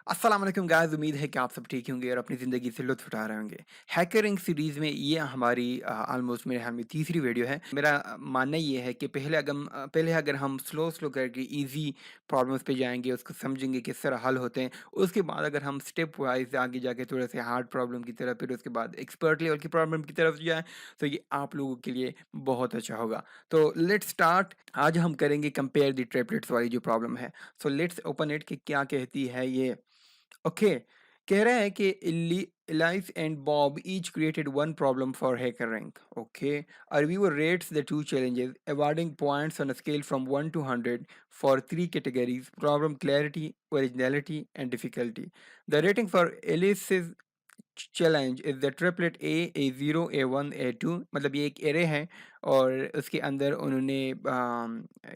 अस्सलाम वालेकुम गाइस, उम्मीद है कि आप सब ठीक होंगे और अपनी ज़िंदगी से लुत्फ़ उठा रहे होंगे। हैकरिंग सीरीज़ में ये हमारी ऑलमोस्ट मेरे ख़्याल में तीसरी वीडियो है। मेरा मानना ये है कि पहले अगर हम स्लो करके ईज़ी प्रॉब्लम्स पे जाएँगे, उसको समझेंगे किस तरह हल होते हैं, उसके बाद अगर हम स्टेप वाइज़ आगे जाके थोड़े-से हार्ड प्रॉब्लम की तरफ, फिर उसके बाद एक्सपर्ट लेवल की प्रॉब्लम की तरफ जाएँ, तो ये आप लोगों के लिए बहुत अच्छा होगा। तो लेट्स स्टार्ट। आज हम करेंगे कंपेयर द ट्रिपलेट्स वाली जो प्रॉब्लम है। सो लेट्स ओपन इट कि क्या कहती है ये। ओके, कह रहा है कि Elias and Bob each created one problem for HackerRank. Okay, our viewer rates the two challenges, awarding points on a scale from 1 to 100 for three categories: problem clarity, originality, and difficulty. The rating for Elias's challenge is the triplet A0 A1 A2, मतलब ये एक array है और उसके अंदर उन्होंने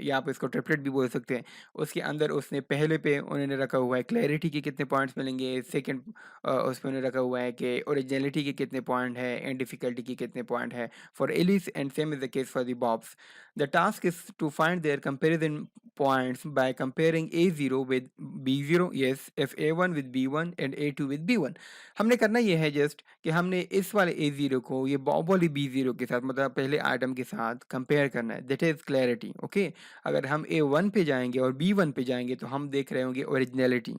या आप इसको ट्रिपलेट भी बोल सकते हैं। उसके अंदर उसने पहले पे उन्होंने रखा हुआ है क्लैरिटी के कितने पॉइंट्स मिलेंगे, सेकंड उसमें उन्होंने रखा हुआ है कि ओरिजिनलिटी के कितने पॉइंट है एंड डिफिकल्टी के कितने पॉइंट है for Alice, and same is the case for the Bobs. The task is to find their comparison points by comparing A0 with B0, yes, if A1 with B1 and A2 with B1. हमने करना ये है just कि हमने इस वाले A0 को ये बॉब वाली B0 के साथ, मतलब पहले आइटम के साथ कंपेयर करना है, दैट इज क्लैरिटी. ओके, अगर हम A1 पे जाएंगे और B1 पे जाएंगे तो हम देख रहे होंगे ओरिजिनलिटी.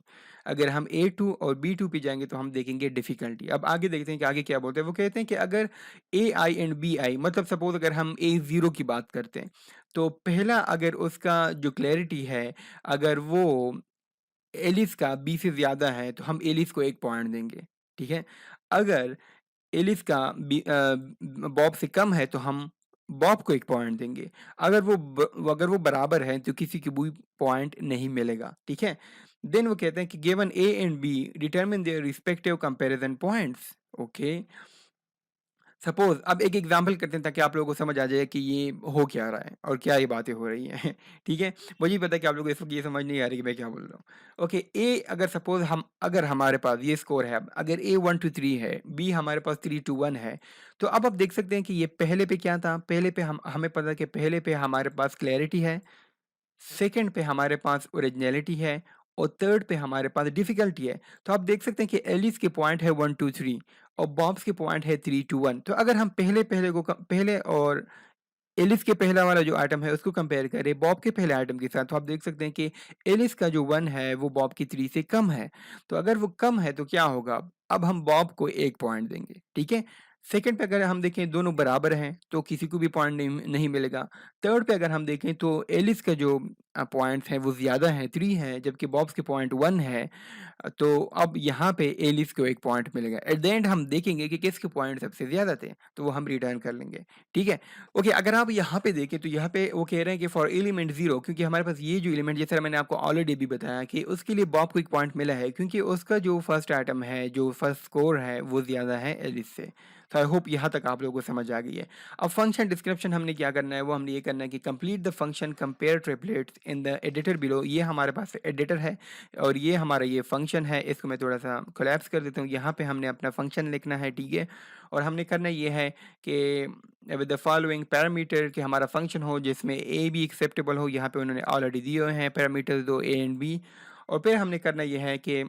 अगर हम A2 और B2 पे जाएंगे तो हम देखेंगे डिफिकल्टी. अब आगे देखते हैं कि आगे क्या बोलते हैं. वो कहते हैं कि अगर AI एंड BI, मतलब सपोज अगर हम A0 की बात करते हैं, तो पहला अगर उसका जो क्लैरिटी है, अगर वो एलिस का बी से ज़्यादा है तो हम एलिस को 1 पॉइंट देंगे, ठीक है? अगर एलिस का बॉब से कम है तो हम बॉब को 1 पॉइंट देंगे। अगर वो बराबर है तो किसी को भी पॉइंट नहीं मिलेगा, ठीक है? देन वो कहते हैं कि given A and B determine their respective comparison points. Okay, suppose अब एक एग्जांपल करते हैं ताकि आप लोगों को समझ आ जाए कि ये हो क्या रहा है और क्या ये बातें हो रही हैं. ठीक है, मुझे पता है कि आप लोगों को इस वक्त ये समझ नहीं आ रही कि मैं क्या बोल रहा हूँ. ओके, ए अगर सपोज हम अगर हमारे पास ये स्कोर है, अगर ए 1 to 3 है, बी हमारे पास 3 to 1 है, तो अब आप देख सकते हैं कि ये पहले पे क्या था. पहले पे हमें पता है कि पहले पे हमारे पास क्लैरिटी है, सेकंड पे हमारे पास ओरिजिनलिटी है और थर्ड पे हमारे पास डिफिकल्टी है. तो आप देख सकते हैं कि एलिस के पॉइंट है 1 2 3 और बॉब्स के पॉइंट है 3 to 1. तो अगर हम पहले और एलिस के पहला वाला जो आइटम है उसको कंपेयर करें बॉब के पहले आइटम के साथ, तो आप देख सकते हैं कि एलिस का जो 1 है वो बॉब की 3 से कम है. तो अगर वो कम है तो क्या होगा, अब हम बॉब को 1 पॉइंट देंगे, ठीक है? सेकंड पे अगर हम देखें दोनों बराबर हैं तो किसी को भी पॉइंट नहीं नहीं मिलेगा. थर्ड पे अगर हम देखें तो एलिस का जो पॉइंट्स हैं वो ज़्यादा हैं, 3 हैं, जबकि बॉब्स के पॉइंट 1 है. तो अब यहाँ पे एलिस को 1 पॉइंट मिलेगा. एट द एंड हम देखेंगे कि किसके पॉइंट सबसे ज़्यादा थे, तो वो हम रिटर्न कर लेंगे, ठीक है? ओके, अगर आप यहाँ पे देखें तो यहाँ पे वो कह रहे हैं कि फॉर एलिमेंट 0, क्योंकि हमारे पास ये जो एलिमेंट, जैसे मैंने आपको ऑलरेडी भी बताया कि उसके लिए बॉब को 1 पॉइंट मिला है क्योंकि उसका जो फर्स्ट आइटम है, जो फर्स्ट स्कोर है वो ज़्यादा है एलिस से. तो आई होप यहाँ तक आप लोगों को समझ आ गई है. अब फंक्शन डिस्क्रिप्शन हमने क्या करना है, वो हमने ये करना है कि complete the function compare triplets in the editor below. ये हमारे पास एडिटर है और ये हमारा ये फंक्शन है. इसको मैं थोड़ा सा कोलैप्स कर देता हूँ. यहाँ पे हमने अपना फंक्शन लिखना है, ठीक है? और हमने करना ये है कि विद द फॉलोइंग पैरामीटर, कि हमारा फंक्शन हो जिसमें ए भी एक्सेप्टेबल हो. यहाँ पे उन्होंने ऑलरेडी दिए हुए हैं पैरामीटर्स दो, ए एंड बी. और फिर हमने करना ये है कि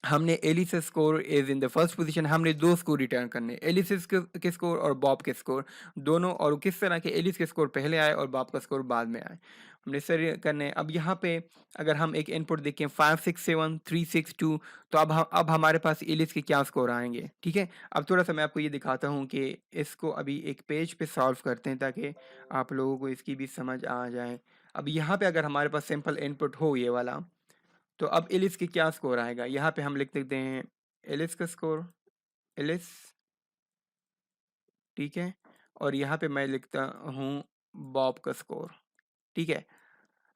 हमने Alice score is in the first position. हमने 2 स्कोर रिटर्न करने, एलिस के स्कोर और बॉब के स्कोर दोनों, और किस तरह के एलिस के स्कोर पहले आए और बॉब का स्कोर बाद में आए, हमने सर करने. अब यहाँ पे अगर हम एक इनपुट देखें 5 6 7 3 6 2, तो अब हमारे पास एलिस के क्या स्कोर आएंगे, ठीक है? अब थोड़ा सा मैं आपको ये दिखाता हूँ कि इसको अभी एक पेज पे सॉल्व करते हैं ताकि आप लोगों को इसकी भी समझ आ जाए. अब यहाँ पे अगर हमारे पास सिंपल इनपुट हो ये वाला, तो अब एलिस की क्या स्कोर आएगा, यहाँ पे हम लिख देते हैं एलिस का स्कोर, एलिस, ठीक है? और यहाँ पे मैं लिखता हूँ बॉब का स्कोर, ठीक है?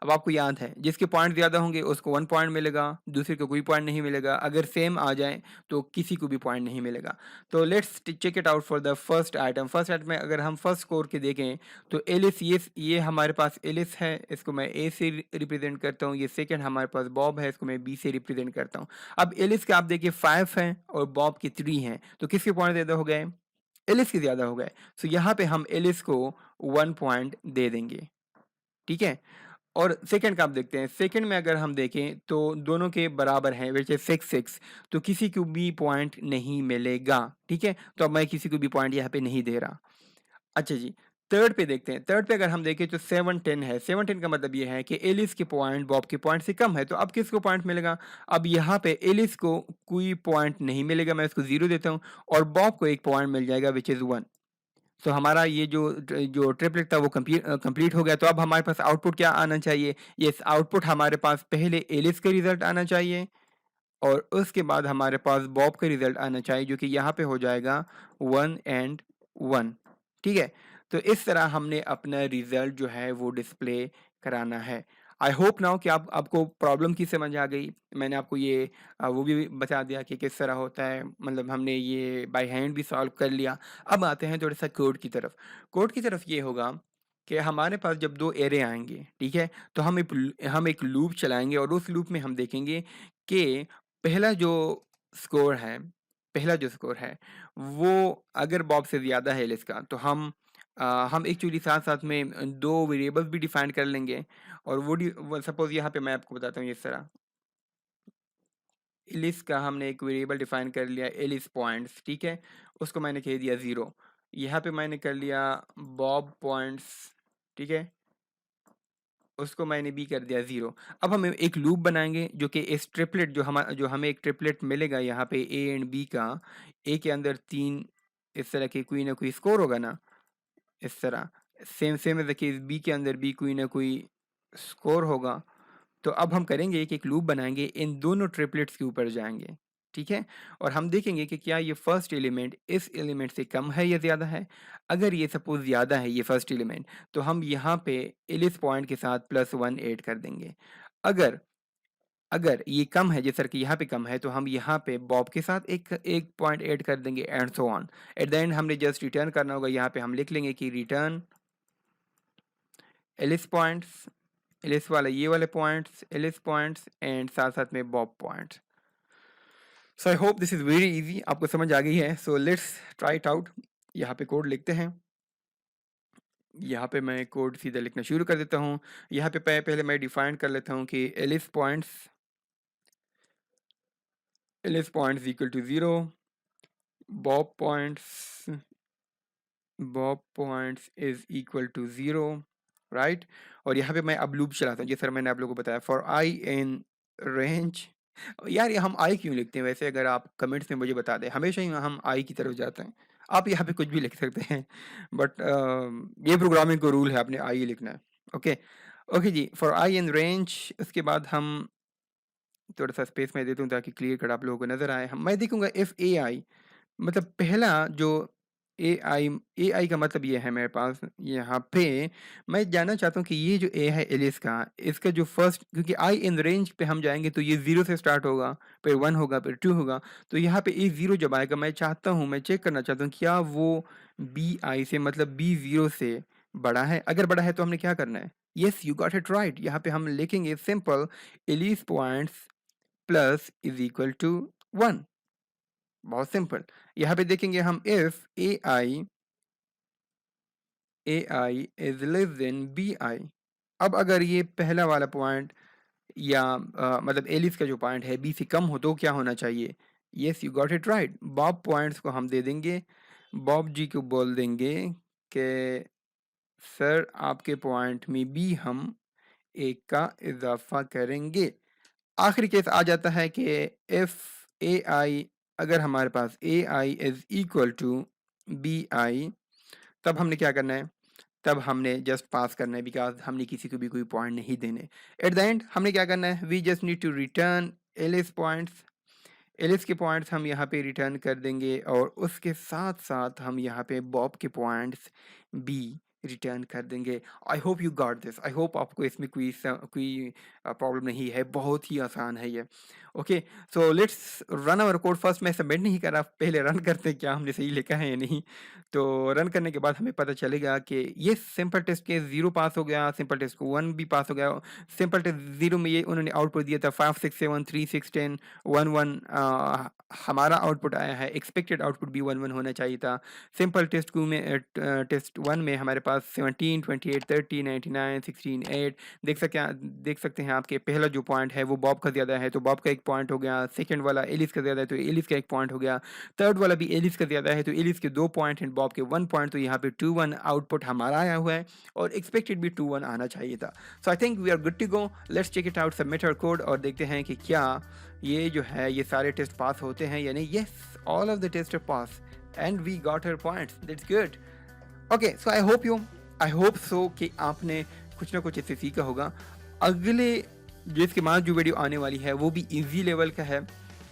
अब आपको याद है जिसके पॉइंट ज़्यादा होंगे उसको 1 पॉइंट मिलेगा, दूसरे को कोई पॉइंट नहीं मिलेगा. अगर सेम आ जाए तो किसी को भी पॉइंट नहीं मिलेगा. तो let's check it out for the first item. First item में अगर हम फर्स्ट स्कोर के देखें तो एलिस, ये हमारे पास एलिस है, इसको मैं ए से रिप्रेजेंट करता हूँ. ये सेकंड हमारे पास बॉब है, इसको मैं बी से रिप्रेजेंट करता हूँ. अब एलिस के आप देखिए 5 हैं और बॉब के 3 हैं, तो किसके पॉइंट ज़्यादा हो गए? एलिस के ज़्यादा हो गए. सो यहाँ पे हम एलिस को 1 पॉइंट दे देंगे, ठीक है? और सेकंड का आप देखते हैं, सेकंड में अगर हम देखें तो दोनों के बराबर हैं, वैसे 6-6, तो किसी को भी पॉइंट नहीं मिलेगा, ठीक है? तो अब मैं किसी को भी पॉइंट यहाँ पे नहीं दे रहा। अच्छा जी, थर्ड पे देखते हैं, थर्ड पे अगर हम देखें तो 7-10 है, 7-10 का मतलब ये है कि एलिस के पॉइंट बॉब के पॉइंट से कम है, तो अब किसको पॉइंट मिलेगा? अब यहाँ पे एलिस को कोई पॉइंट नहीं मिलेगा, मैं इसको 0 देता हूँ, और बॉब को एक पॉइंट मिल जाएगा विच इज़ 1। तो हमारा ये जो ट्रिपलेट था वो कंप्लीट हो गया। तो अब हमारे पास आउटपुट क्या आना चाहिए? यस, आउटपुट हमारे पास पहले एलिस का रिजल्ट आना चाहिए और उसके बाद हमारे पास बॉब का रिजल्ट आना चाहिए, जो कि यहाँ पे हो जाएगा 1 एंड 1, ठीक है? तो इस तरह हमने अपना रिजल्ट जो है वो डिस्प्ले कराना है। आई होप नाउ कि आप आपको प्रॉब्लम की समझ आ गई। मैंने आपको ये वो भी बता दिया कि किस तरह होता है, मतलब हमने ये बाय हैंड भी सॉल्व कर लिया। अब आते हैं थोड़ा सा कोड की तरफ। कोड की तरफ ये होगा कि हमारे पास जब 2 एरे आएँगे, ठीक है? तो हम एक लूप चलाएँगे और उस लूप में हम देखेंगे कि पहला जो स्कोर है पहला जो स्कोर है, वो अगर बॉब से ज़्यादा है एलिस का, तो हम एक्चुअली साथ-साथ में 2 वेरिएबल्स भी डिफाइन कर लेंगे और वो सपोज़ यहाँ पे मैं आपको बताता हूँ इस तरह। एलिस का हमने एक वेरिएबल डिफाइन कर लिया एलिस पॉइंट्स, ठीक है? उसको मैंने कह दिया 0। यहाँ पे मैंने कर लिया बॉब पॉइंट्स, ठीक है? उसको मैंने भी कर दिया 0। अब हम एक लूप बनाएँगे जो कि इस ट्रिपलेट जो हमें एक ट्रिपलेट मिलेगा यहाँ पे ए एंड बी का, ए के अंदर 3 इस तरह के कोई ना कोई स्कोर होगा ना, इस तरह। Same same as the case B के अंदर भी कोई ना कोई स्कोर होगा। तो अब हम करेंगे कि एक लूप बनाएँगे, इन दोनों ट्रिपलेट्स के ऊपर जाएँगे, ठीक है? और हम देखेंगे कि क्या ये फर्स्ट एलिमेंट इस एलिमेंट से कम है या ज़्यादा है? अगर ये सपोज़ ज़्यादा है ये फर्स्ट एलिमेंट, तो हम यहाँ पे एलिस पॉइंट के साथ +1 ऐड कर देंगे। अगर अगर ये कम है, जैसा कि यहाँ पे कम है, तो हम यहाँ पे बॉब के साथ एक एक पॉइंट ऐड कर देंगे and so on. At the end हमने जस्ट रिटर्न करना होगा, यहाँ पे हम लिख लेंगे कि रिटर्न एलिस पॉइंट्स, एलिस वाले ये वाले पॉइंट्स, एलिस पॉइंट्स एंड साथ-साथ में Bob points. So I hope this is very easy, आपको समझ आ गई है। So let's try it out. यहाँ पे कोड लिखते हैं। यहाँ पे मैं कोड सीधा लिखना शुरू कर देता हूँ। यहाँ पे पहले मैं डिफाइन कर लेता हूँ कि Alice points equal to 0, Bob points is equal to 0, right? और यहाँ पे मैं अब लूप चलाता हूँ, जैसे मैंने आप लोगों को बताया, फॉर आई इन रेंज। यार ये हम आई क्यों लिखते हैं वैसे? अगर आप कमेंट्स में मुझे बता दें, हमेशा ही हम आई की तरफ जाते हैं। आप यहाँ पे कुछ भी लिख सकते हैं, बट ये प्रोग्रामिंग का रूल है, आपने आई ही लिखना है। ओके, ओके जी, फॉर आई इन रेंज। उसके बाद हम थोड़ा सा स्पेस मैं देता हूँ ताकि क्लियर कट आप लोगों को नज़र आए। मैं देखूंगा इफ़ ए आई, मतलब पहला जो ए आई का मतलब ये है मेरे पास यहाँ पे। मैं जानना चाहता हूँ कि ये जो ए है एलिस का, इसका जो फर्स्ट, क्योंकि आई इन रेंज पे हम जाएंगे तो ये 0 से स्टार्ट होगा, फिर 1 होगा, फिर 2 होगा। तो यहाँ पे ए 0 जब आएगा, मैं चेक करना चाहता हूँ क्या वो बी आई से, मतलब बी 0 से बड़ा है? अगर बड़ा है तो हमने क्या करना है? Yes, you got it right. यहाँ पे हम लिखेंगे simple, Alice points plus is equal to 1। बहुत सिंपल। यहाँ पे देखेंगे हम, if A I is less than B I. अब अगर ये पहला वाला पॉइंट या मतलब एलिस का जो पॉइंट है बी से कम हो तो क्या होना चाहिए? Yes, you got it right. Bob points को हम दे देंगे, बॉब जी को बोल देंगे कि सर आपके पॉइंट में भी हम एक का इजाफा करेंगे। आखिरी केस आ जाता है कि इफ ए आई, अगर हमारे पास A I is equal to B I, तब हमने क्या करना है? तब हमने जस्ट पास करना है, बिकॉज हमने किसी को भी कोई पॉइंट नहीं देने। एट द एंड हमने क्या करना है? We just need to return Alice points. Alice के पॉइंट्स हम यहाँ पे रिटर्न कर देंगे और उसके साथ साथ हम यहाँ पे बॉब के पॉइंट्स भी रिटर्न कर देंगे। I hope you got this. I hope आपको इसमें कोई प्रॉब्लम नहीं है, बहुत ही आसान है ये। Okay, so let's run our code. First मैं सबमिट नहीं कर रहा, पहले रन करते हैं क्या हमने सही लिखा है या नहीं। तो रन करने के बाद हमें पता चलेगा कि ये सिंपल टेस्ट के 0 पास हो गया, सिंपल टेस्ट को 1 भी पास हो गया। सिंपल टेस्ट 0 में ये उन्होंने आउटपुट दिया था 5 6 7 3 6 10 1 1। हमारा आउटपुट आया है, एक्सपेक्टेड आउटपुट भी 1 1 होना चाहिए था। सिंपल टेस्ट 2 में टेस्ट 1 में हमारे पास 17 28 30 99 16 8। देख सकते हैं आपके पहला जो पॉइंट है वो बॉब का ज़्यादा है, तो बॉब का 1 पॉइंट हो गया। सेकंड वाला एलिस का ज़्यादा है, तो एलिस का 1 पॉइंट हो गया। थर्ड वाला भी एलिस का ज़्यादा है, तो एलिस के 2 पॉइंट हैं, बॉब के 1 पॉइंट। तो यहाँ पे 2 1 आउटपुट हमारा आया हुआ है और एक्सपेक्टेड भी 2 1 आना चाहिए था। So I think we are good to go. Let's check it out, submit our code और देखते हैं कि क्या ये जो है ये सारे टेस्ट पास होते हैं या नहीं। Yes, all of the test are pass and we got our points, that's good. Okay, so I hope so कि आपने कुछ ना कुछ इससे सीखा होगा। अगले जिसके बाद जो वीडियो आने वाली है वो भी इजी लेवल का है।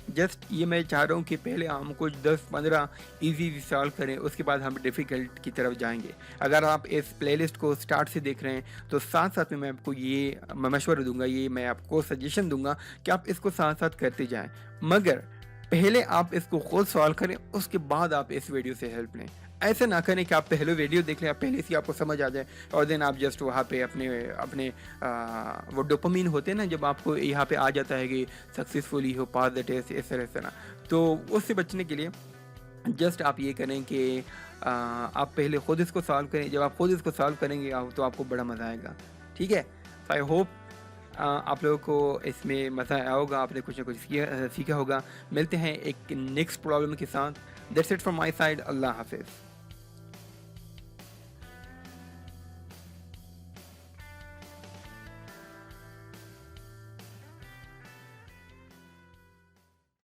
जस्ट ये मैं चाह रहा हूँ कि पहले हम कुछ 10-15 इजी सॉल्व करें, उसके बाद हम डिफ़िकल्ट की तरफ जाएंगे। अगर आप इस प्लेलिस्ट को स्टार्ट से देख रहे हैं तो साथ साथ में मैं आपको ये मशवरा दूंगा, ये मैं आपको सजेशन दूंगा कि आप इसको साथ साथ करते जाएं, मगर पहले आप इसको खुद सॉल्व करें, उसके बाद आप इस वीडियो से हेल्प लें। ऐसे ना करें कि आप पहले वीडियो देख लें, आप पहले से आपको समझ आ जाए और देन आप जस्ट वहाँ पे अपने अपने वो डोपामीन होते हैं ना, जब आपको यहाँ पे आ जाता है कि सक्सेसफुली हो पास द टेस्ट, इस तरह से ना, तो उससे बचने के लिए जस्ट आप ये करें कि आप पहले खुद इसको सॉल्व करें। जब आप खुद इसको सॉल्व करेंगे तो आपको बड़ा मज़ा आएगा। ठीक है, तो आई होप आप लोगों को इसमें मज़ा आया होगा, आपने कुछ ना कुछ सीखा होगा। मिलते हैं एक नेक्स्ट प्रॉब्लम के साथ। That's it from my side. अल्लाह हाफिज़।